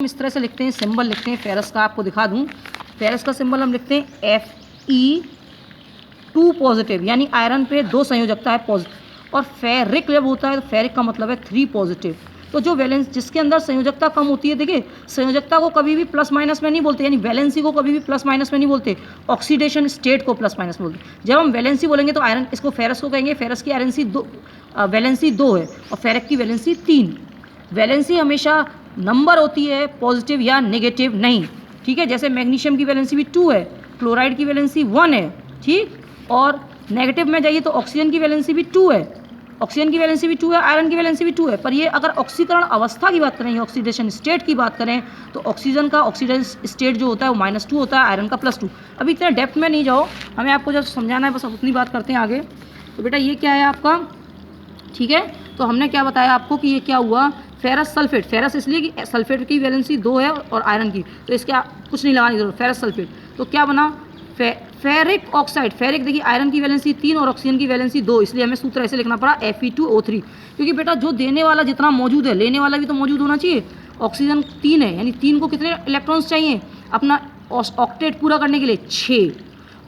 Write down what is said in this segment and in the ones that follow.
हम इस तरह से लिखते हैं, सिंबल लिखते हैं फेरस का। आपको दिखा दूं, फेरस का सिंबल हम लिखते हैं Fe2 पॉजिटिव, यानी आयरन पे 2 संयोजकता है पॉजिटिव। और फेरिक जब होता है तो फेरिक का मतलब है 3 पॉजिटिव। तो जो वैलेंस जिसके अंदर संयोजकता कम होती है, देखिए संयोजकता को कभी भी प्लस माइनस में नहीं बोलते, यानी वैलेंसी को कभी भी प्लस माइनस में नहीं बोलते, ऑक्सीडेशन स्टेट को प्लस माइनस में बोलते। जब हम वैलेंसी बोलेंगे तो आयरन, इसको फेरस को कहेंगे, फेरस की वैलेंसी 2 है और फेरिक की वैलेंसी 3। वैलेंसी हमेशा नंबर होती है, पॉजिटिव या नेगेटिव नहीं, ठीक है। जैसे मैग्नीशियम की वैलेंसी भी 2 है, क्लोराइड की वैलेंसी 1 है, ठीक। और नेगेटिव में जाइए तो ऑक्सीजन की वैलेंसी भी 2 है, ऑक्सीजन की वैलेंसी भी 2 है, आयरन की वैलेंसी भी 2 है। पर ये अगर ऑक्सीकरण अवस्था की बात करें, ऑक्सीडेशन स्टेट की बात करें, तो ऑक्सीजन का ऑक्सीडेशन स्टेट जो होता है वो -2 होता है, आयरन का +2। अभी इतने डेप्थ में नहीं जाओ, हमें आपको जब समझाना है बस उतनी बात करते हैं आगे। तो बेटा ये क्या है आपका, ठीक है। तो हमने क्या बताया आपको कि ये क्या हुआ, फेरस सल्फेट। फेरस इसलिए कि सल्फेट की वैलेंसी 2 है और आयरन की, तो इसके कुछ नहीं लगाने की जरूरत, फेरस सल्फेट। तो क्या बना, फेरिक ऑक्साइड। फेरिक देखिए आयरन की वैलेंसी 3 और ऑक्सीजन की वैलेंसी 2, इसलिए हमें सूत्र ऐसे लिखना पड़ा Fe2O3। क्योंकि बेटा जो देने वाला जितना मौजूद है, लेने वाला भी तो मौजूद होना चाहिए। ऑक्सीजन 3 है, यानी 3 को कितने इलेक्ट्रॉन्स चाहिए अपना ऑक्टेट पूरा करने के लिए, 6।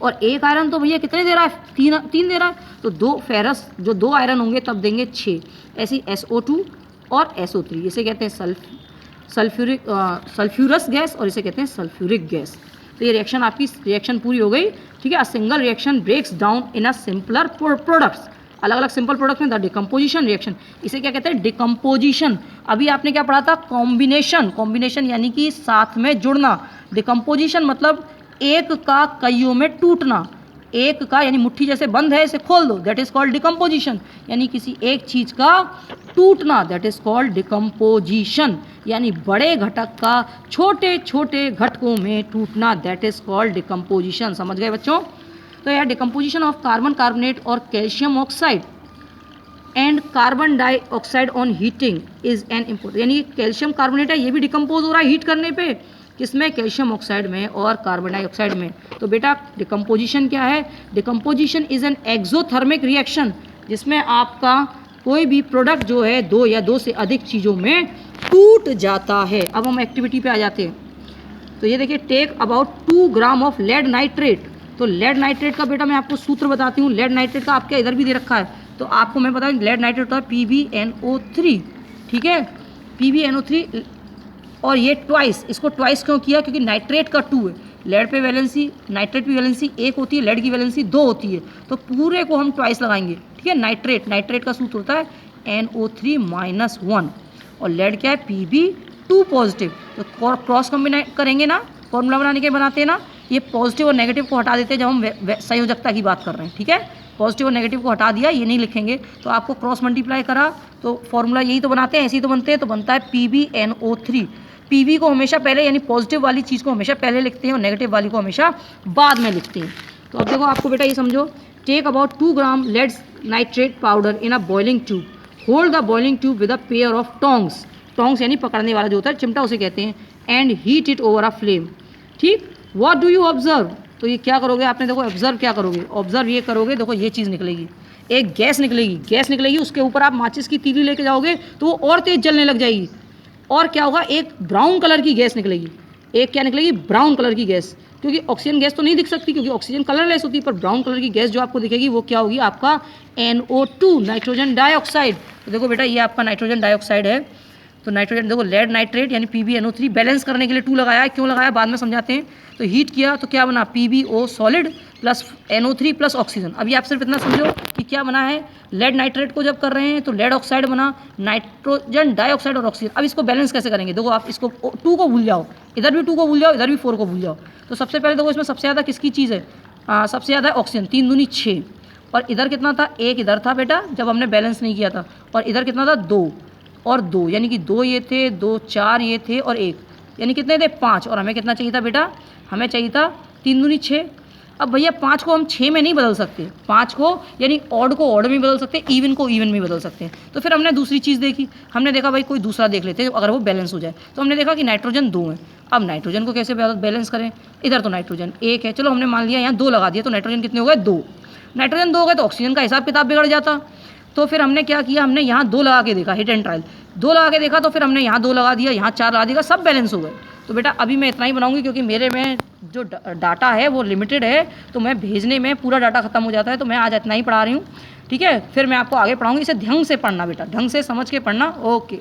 और एक आयरन तो भैया कितने दे रहा है, 3 दे रहा है। तो 2 फेरस जो 2 आयरन होंगे तब देंगे 6। ऐसी SO2 और SO3, इसे कहते हैं सल्फ्यूरस गैस और इसे कहते हैं सल्फ्यूरिक गैस। तो ये रिएक्शन, आपकी रिएक्शन पूरी हो गई, ठीक है। A single reaction breaks down in a simpler products, अलग अलग सिंपल प्रोडक्ट में द डिकम्पोजिशन रिएक्शन, इसे क्या कहते हैं, डिकम्पोजिशन। अभी आपने क्या पढ़ा था, कॉम्बिनेशन। कॉम्बिनेशन यानी कि साथ में जुड़ना, डिकम्पोजिशन मतलब एक का कईयों में टूटना। एक का यानी मुट्ठी जैसे बंद है, इसे खोल दो, दैट इज कॉल्ड डिकम्पोजिशन। यानी किसी एक चीज का टूटना, दैट इज कॉल्ड डिकम्पोजिशन। यानी बड़े घटक का छोटे छोटे घटकों में टूटना, दैट इज कॉल्ड डिकम्पोजिशन। समझ गए बच्चों। तो यार डिकम्पोजिशन ऑफ कार्बन कार्बोनेट और calcium oxide and carbon dioxide on heating is an important, यानी कैल्शियम कार्बोनेट है, ये भी डिकम्पोज हो रहा है हीट करने पे, किसमें, कैल्शियम ऑक्साइड में और कार्बन डाइऑक्साइड में। तो बेटा डिकम्पोजिशन क्या है, decomposition is an exothermic reaction, जिसमें आपका कोई भी प्रोडक्ट जो है 2 या 2 से अधिक चीज़ों में टूट जाता है। अब हम एक्टिविटी पे आ जाते हैं। तो ये देखिए, take about 2 gram of lead nitrate. तो लेड नाइट्रेट का बेटा मैं आपको सूत्र बताती हूँ। लेड नाइट्रेट का आपके इधर भी दे रखा है, तो आपको मैं बताऊँ, लेड नाइट्रेट होता है PbNO3, ठीक है, PbNO3। और ये ट्वाइस, इसको ट्वाइस क्यों किया, क्योंकि नाइट्रेट का 2 है, लेड पे वैलेंसी, नाइट्रेट की वैलेंसी 1 होती है, लेड की वैलेंसी 2 होती है, तो पूरे को हम ट्वाइस लगाएंगे, ठीक है। नाइट्रेट का सूत्र होता है NO3-1 और लेड क्या है, Pb2 पॉजिटिव। तो क्रॉस कॉम्बिनाइट करेंगे ना, फॉर्मूला बनाने के बनाते हैं ना, ये पॉजिटिव और नेगेटिव को हटा देते हैं जब हम संयोजकता की बात कर रहे हैं, ठीक है। पॉजिटिव और नेगेटिव को हटा दिया, ये नहीं लिखेंगे, तो आपको क्रॉस मल्टीप्लाई करा तो फॉर्मूला यही तो बनाते हैं, ऐसे ही तो बनते हैं। तो बनता है PbNO3। पीवी को हमेशा पहले, यानी पॉजिटिव वाली चीज़ को हमेशा पहले लिखते हैं और नेगेटिव वाली को हमेशा बाद में लिखते हैं। तो अब देखो आपको बेटा ये समझो, take about 2 gram lead nitrate powder in a boiling tube, hold the boiling tube with a pair of tongs. Tongs यानी पकड़ने वाला जो होता है, चिमटा उसे कहते हैं। And heat it over a flame, ठीक। व्हाट डू यू ऑब्जर्व, तो ये क्या करोगे आपने, देखो ऑब्जर्व क्या करोगे, ऑब्जर्व ये करोगे, देखो ये चीज़ निकलेगी, एक गैस निकलेगी, उसके ऊपर आप माचिस की तीली लेके जाओगे तो वो और तेज जलने लग जाएगी। और क्या होगा, एक ब्राउन कलर की गैस निकलेगी, एक क्या निकलेगी, ब्राउन कलर की गैस। क्योंकि ऑक्सीजन गैस तो नहीं दिख सकती, क्योंकि ऑक्सीजन कलरलेस होती है, पर ब्राउन कलर की गैस जो आपको दिखेगी वो क्या होगी, आपका NO2, नाइट्रोजन डाइऑक्साइड। तो देखो बेटा ये आपका नाइट्रोजन डाइऑक्साइड है। तो नाइट्रोजन देखो, लेड नाइट्रेट यानी PbNO3, बैलेंस करने के लिए 2 लगाया है, क्यों लगाया बाद में समझाते हैं। तो हीट किया तो क्या बना, PbO solid plus NO3 plus oxygen. अभी आप सिर्फ इतना समझो कि क्या बना है, लेड नाइट्रेट को जब कर रहे हैं तो लेड ऑक्साइड बना, नाइट्रोजन डाइऑक्साइड और ऑक्सीजन। अब इसको बैलेंस कैसे करेंगे, देखो आप इसको 2 को भूल जाओ, इधर भी 2 को भूल जाओ, इधर भी 4 को भूल जाओ। तो सबसे पहले देखो इसमें सबसे ज़्यादा किसकी चीज़ है, सबसे ज़्यादा ऑक्सीजन, 3 दूनी 6। और इधर कितना था, 1 इधर था बेटा जब हमने बैलेंस नहीं किया था, और इधर कितना था, 2 और 2, यानी कि 2 ये थे, 2 4 ये थे और 1, यानी कितने थे, 5। और हमें कितना चाहिए था बेटा, हमें चाहिए था 3 दूनी 6। अब भैया 5 को हम 6 में नहीं बदल सकते, 5 को यानी ऑड को ऑड में बदल सकते हैं, इवन को इवन में बदल सकते हैं। तो फिर हमने दूसरी चीज़ देखी, हमने देखा भाई कोई दूसरा देख लेते हैं अगर वो बैलेंस हो जाए। तो हमने देखा कि नाइट्रोजन 2 है, अब नाइट्रोजन को कैसे बैलेंस करें, इधर तो नाइट्रोजन 1 है, चलो हमने मान लिया यहाँ 2 लगा दिया, तो नाइट्रोजन कितने हो गए, 2। नाइट्रोजन 2 हो गए तो ऑक्सीजन का हिसाब किताब बिगड़ जाता। तो फिर हमने क्या किया, हमने यहाँ 2 लगा के देखा, हिट एंड ट्रायल, 2 लगा के देखा तो फिर हमने यहाँ 2 लगा दिया, यहाँ 4 लगा दिया, सब बैलेंस हो गए। तो बेटा अभी मैं इतना ही बनाऊंगी क्योंकि मेरे में जो डाटा है वो लिमिटेड है, तो मैं भेजने में पूरा डाटा खत्म हो जाता है। तो मैं आज इतना ही पढ़ा रही हूँ, ठीक है। फिर मैं आपको आगे पढ़ाऊँगी। इसे ढंग से पढ़ना बेटा, ढंग से समझ के पढ़ना। ओके।